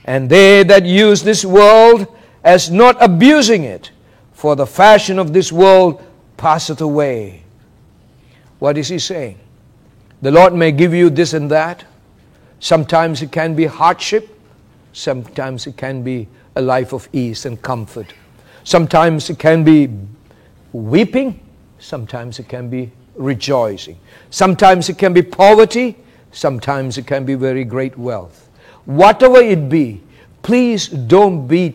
And they that use this world, as not abusing it. For the fashion of this world passeth away." What is he saying? The Lord may give you this and that. Sometimes it can be hardship. Sometimes it can be a life of ease and comfort. Sometimes it can be weeping. Sometimes it can be rejoicing. Sometimes it can be poverty. Sometimes it can be very great wealth. Whatever it be, please don't be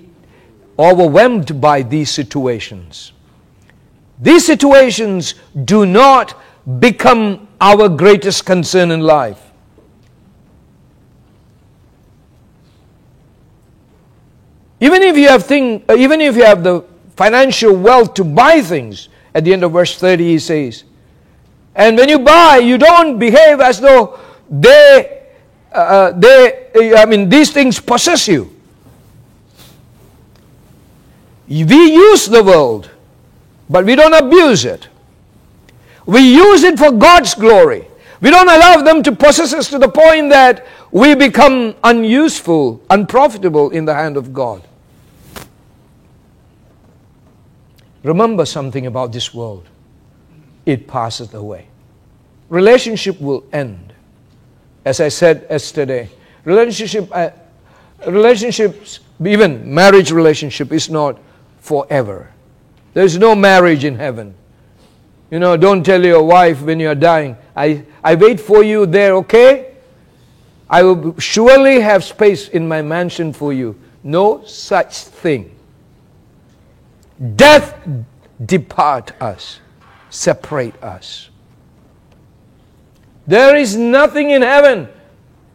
overwhelmed by these situations. These situations do not become our greatest concern in life. Even if you have the financial wealth to buy things, at the end of verse 30 he says, "And when you buy, you don't behave as though these things possess you." We use the world, but we don't abuse it. We use it for God's glory. We don't allow them to possess us to the point that we become unuseful, unprofitable in the hand of God. Remember something about this world. It passes away. Relationship will end. As I said yesterday, relationships, even marriage relationship, is not forever. There is no marriage in heaven. You know, don't tell your wife when you are dying, I wait for you there, okay? I will surely have space in my mansion for you. No such thing. Death depart us, separate us. There is nothing in heaven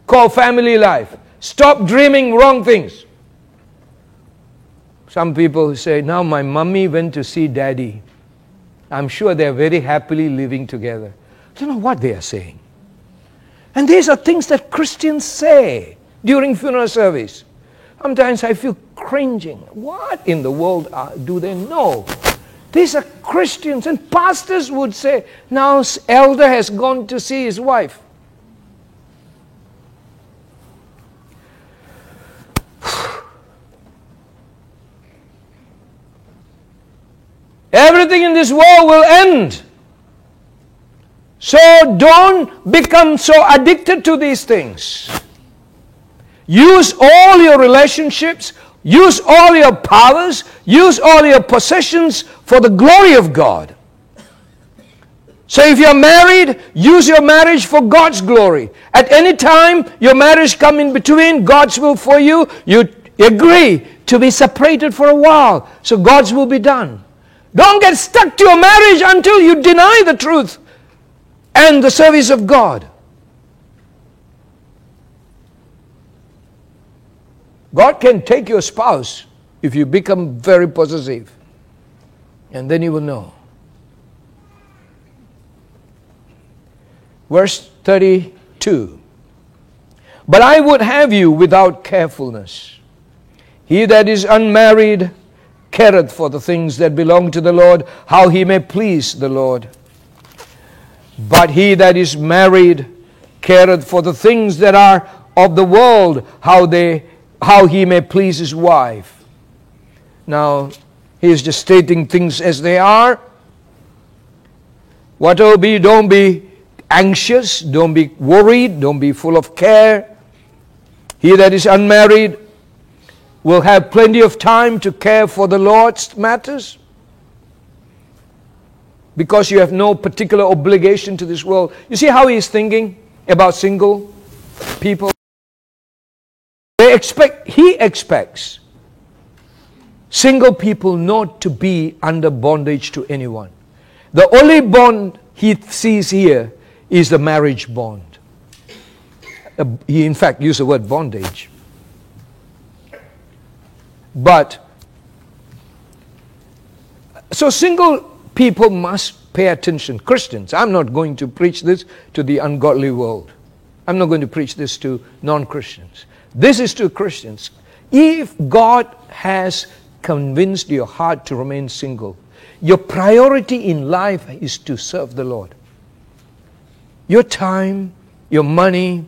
called family life. Stop dreaming wrong things. Some people say, now my mummy went to see daddy. I'm sure they're very happily living together. I don't know what they are saying. And these are things that Christians say during funeral service. Sometimes I feel cringing. What in the world do they know? These are Christians, and pastors would say, now elder has gone to see his wife. Everything in this world will end. So don't become so addicted to these things. Use all your relationships, use all your powers, use all your possessions for the glory of God. So if you're married, use your marriage for God's glory. At any time your marriage come in between God's will for you, you agree to be separated for a while so God's will be done. Don't get stuck to your marriage until you deny the truth and the service of God. God can take your spouse if you become very possessive. And then you will know. Verse 32. But I would have you without carefulness. He that is unmarried careth for the things that belong to the Lord, how he may please the Lord. But he that is married careth for the things that are of the world, how he may please his wife. Now, he is just stating things as they are. Whatever be, don't be anxious, don't be worried, don't be full of care. He that is unmarried will have plenty of time to care for the Lord's matters, because you have no particular obligation to this world. You see how he is thinking about single people? He expects single people not to be under bondage to anyone. The only bond he sees here is the marriage bond. He in fact used the word bondage. But, so single people must pay attention. Christians, I'm not going to preach this to the ungodly world. I'm not going to preach this to non-Christians. This is to Christians. If God has convinced your heart to remain single, your priority in life is to serve the Lord. Your time, your money,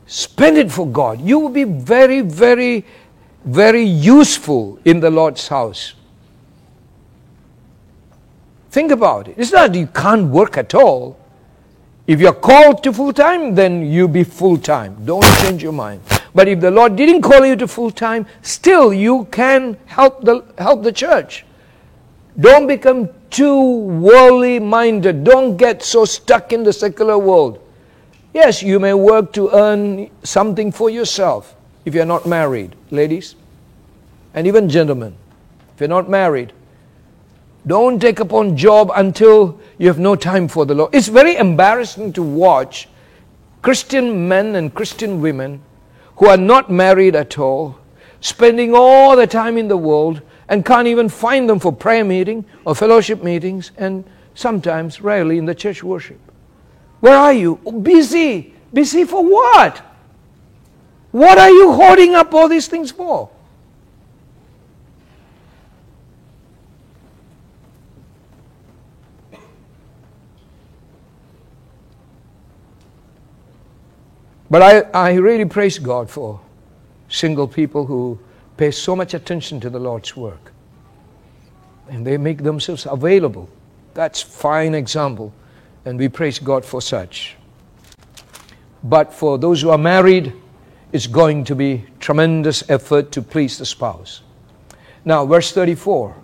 spend it for God. You will be very, very, very useful in the Lord's house. Think about it. It's not that you can't work at all. If you're called to full-time, then you be full-time. Don't change your mind. But if the Lord didn't call you to full-time, still you can help the church. Don't become too worldly minded. Don't get so stuck in the secular world. Yes, you may work to earn something for yourself if you're not married, ladies, and even gentlemen. If you're not married, don't take upon job until you have no time for the Lord. It's very embarrassing to watch Christian men and Christian women who are not married at all, spending all the time in the world and can't even find them for prayer meeting or fellowship meetings, and sometimes, rarely, in the church worship. Where are you? Oh, busy. Busy for what? What are you hoarding up all these things for? But I really praise God for single people who pay so much attention to the Lord's work. And they make themselves available. That's a fine example. And we praise God for such. But for those who are married, it's going to be tremendous effort to please the spouse. Now, verse 34.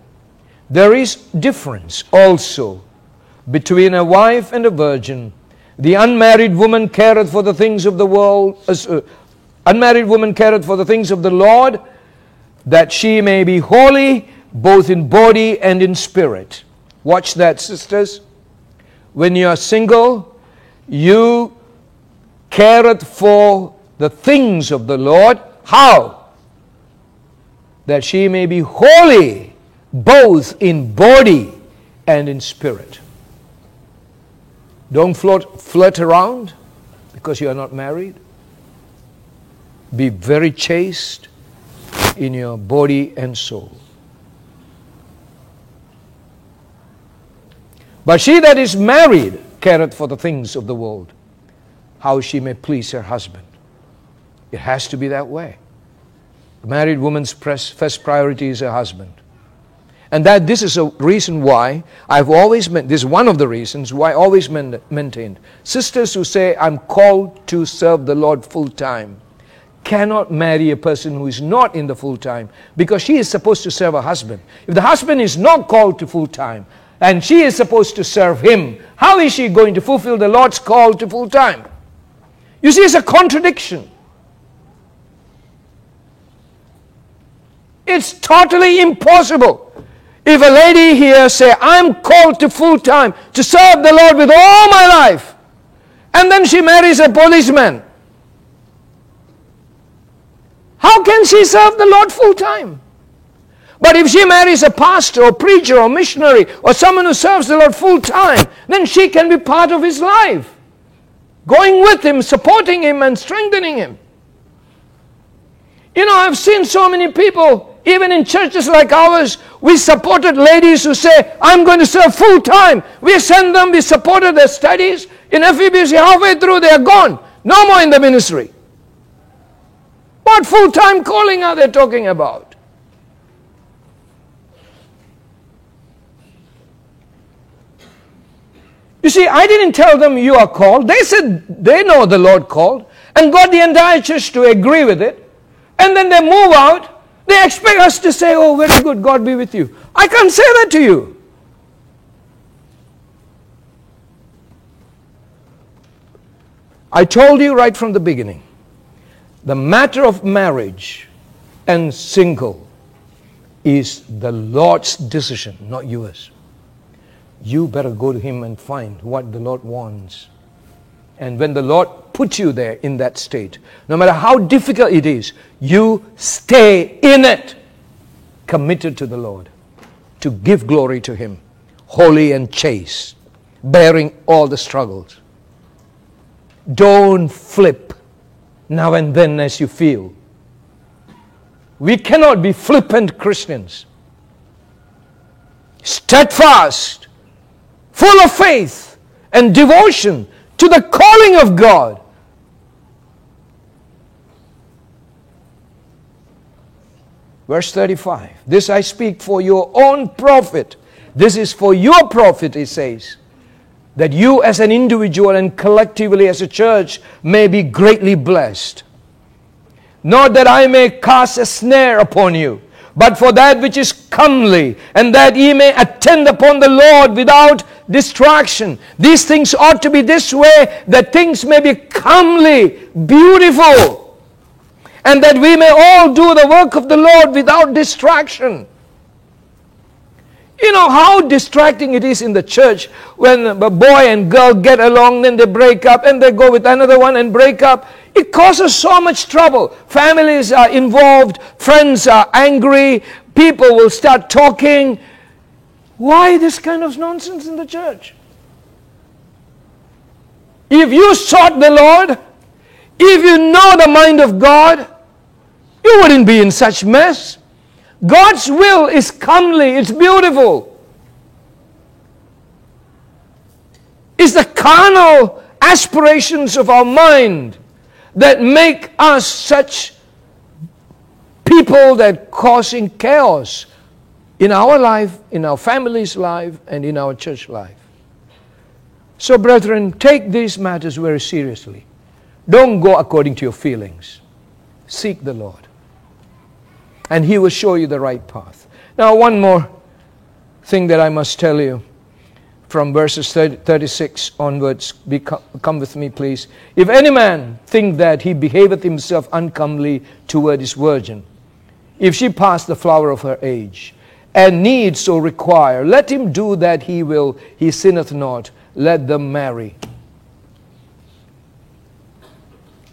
There is difference also between a wife and a virgin, The unmarried woman careth for the things of the world. Unmarried woman careth for the things of the Lord, that she may be holy both in body and in spirit. Watch that, sisters. When you are single, you careth for the things of the Lord. How? That she may be holy both in body and in spirit. Don't flirt around because you are not married. Be very chaste in your body and soul. But she that is married careth for the things of the world, how she may please her husband. It has to be that way. The married woman's first priority is her husband. And this is a reason why I've always this is one of the reasons why I always maintained. Sisters who say, I'm called to serve the Lord full time, cannot marry a person who is not in the full time, because she is supposed to serve her husband. If the husband is not called to full time, and she is supposed to serve him, how is she going to fulfill the Lord's call to full time? You see, it's a contradiction. It's totally impossible. If a lady here say, I'm called to full time to serve the Lord with all my life, and then she marries a policeman, how can she serve the Lord full time? But if she marries a pastor or preacher or missionary or someone who serves the Lord full time, then she can be part of his life, going with him, supporting him and strengthening him. You know, I've seen so many people, even in churches like ours, we supported ladies who say, I'm going to serve full time. We send them, we supported their studies. In FEBC, halfway through they are gone. No more in the ministry. What full-time calling are they talking about? You see, I didn't tell them you are called. They said they know the Lord called and got the entire church to agree with it. And then they move out. They expect us to say, oh, very good, God be with you. I can't say that to you. I told you right from the beginning, the matter of marriage and single is the Lord's decision, not yours. You better go to Him and find what the Lord wants. And when the Lord puts you there in that state, no matter how difficult it is, you stay in it, committed to the Lord, to give glory to Him, holy and chaste, bearing all the struggles. Don't flip now and then as you feel. We cannot be flippant Christians. Steadfast, full of faith and devotion to the calling of God. Verse 35. This I speak for your own profit. This is for your profit, it says, that you as an individual and collectively as a church may be greatly blessed. Not that I may cast a snare upon you, but for that which is comely, and that ye may attend upon the Lord without distraction. These things ought to be this way, that things may be comely, beautiful, and that we may all do the work of the Lord without distraction. You know how distracting it is in the church when a boy and girl get along, then they break up, and they go with another one and break up. It causes so much trouble. Families are involved, friends are angry, people will start talking. Why this kind of nonsense in the church? If you sought the Lord, if you know the mind of God, you wouldn't be in such mess. God's will is comely, it's beautiful. It's the carnal aspirations of our mind that make us such people that causing chaos in our life, in our family's life, and in our church life. So, brethren, take these matters very seriously. Don't go according to your feelings. Seek the Lord, and He will show you the right path. Now, one more thing that I must tell you. from verses 36 onwards. Come with me, please. If any man think that he behaveth himself uncomely toward his virgin, if she pass the flower of her age, and need so require, let him do that he sinneth not, let them marry.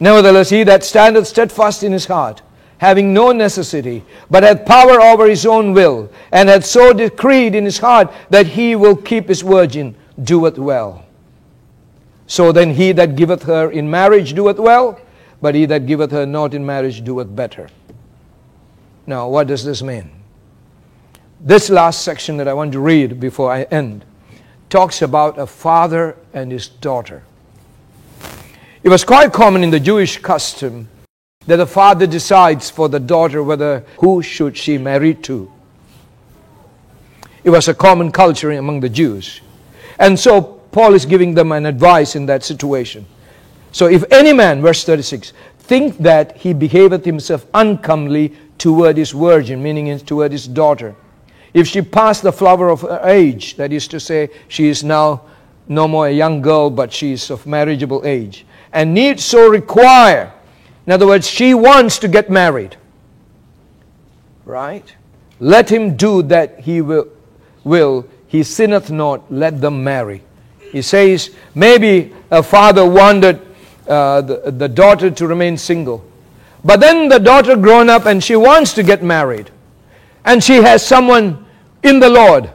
Nevertheless, he that standeth steadfast in his heart, having no necessity, but hath power over his own will, and hath so decreed in his heart that he will keep his virgin, doeth well. So then he that giveth her in marriage doeth well, but he that giveth her not in marriage doeth better. Now, what does this mean? This last section that I want to read before I end talks about a father and his daughter. It was quite common in the Jewish custom that the father decides for the daughter who should she marry to. It was a common culture among the Jews. And so Paul is giving them an advice in that situation. So if any man, verse 36, think that he behaveth himself uncomely toward his virgin, meaning toward his daughter, if she pass the flower of her age, that is to say, she is now no more a young girl, but she is of marriageable age, and need so require, in other words, she wants to get married, right? Let him do that he will. He sinneth not, let them marry. He says, maybe a father wanted the daughter to remain single, but then the daughter grown up and she wants to get married, and she has someone in the Lord.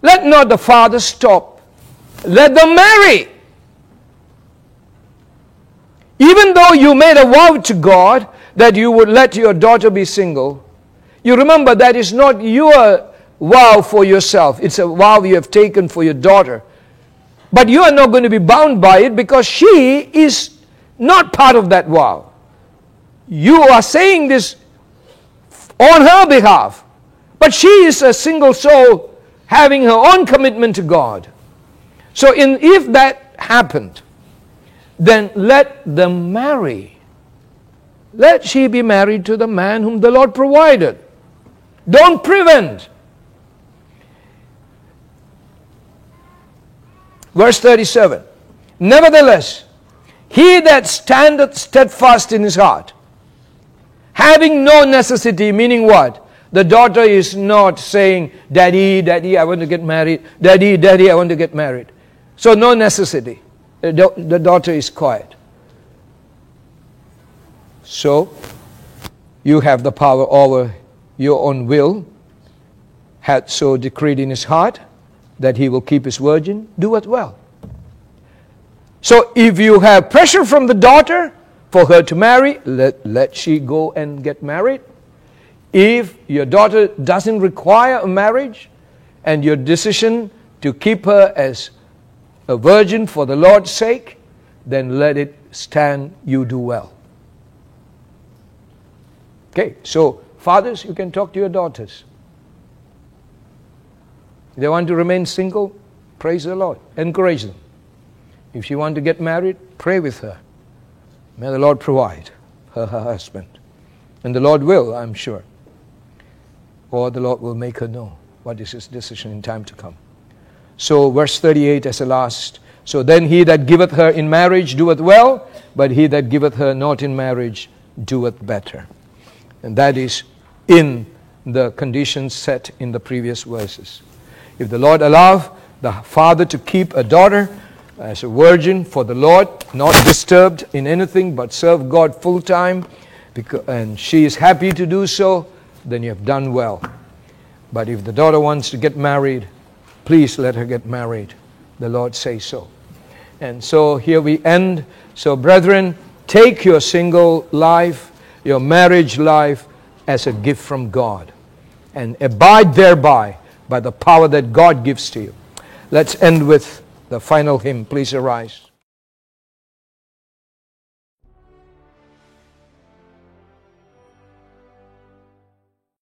Let not the father stop. Let them marry. Even though you made a vow to God that you would let your daughter be single, you remember that is not your vow for yourself. It's a vow you have taken for your daughter. But you are not going to be bound by it because she is not part of that vow. You are saying this on her behalf. But she is a single soul having her own commitment to God. So if that happened, then let them marry. Let she be married to the man whom the Lord provided. Don't prevent. Verse 37. Nevertheless, he that standeth steadfast in his heart, having no necessity, meaning what? The daughter is not saying, Daddy, Daddy, I want to get married. Daddy, Daddy, I want to get married. So no necessity. The daughter is quiet. So, you have the power over your own will, hath so decreed in his heart that he will keep his virgin, do it well. So if you have pressure from the daughter for her to marry, let she go and get married. If your daughter doesn't require a marriage and your decision to keep her as a virgin for the Lord's sake, then let it stand, you do well. Okay, so fathers, you can talk to your daughters. If they want to remain single, praise the Lord. Encourage them. If she wants to get married, pray with her. May the Lord provide her husband. And the Lord will, I'm sure. Or the Lord will make her know what is his decision in time to come. So verse 38 as the last. So then he that giveth her in marriage doeth well, but he that giveth her not in marriage doeth better. And that is in the conditions set in the previous verses. If the Lord allow the father to keep a daughter as a virgin for the Lord, not disturbed in anything but serve God full time, and she is happy to do so, then you have done well. But if the daughter wants to get married, please let her get married. The Lord says so. And so here we end. So brethren, take your single life, your marriage life, as a gift from God, and abide thereby by the power that God gives to you. Let's end with the final hymn. Please arise.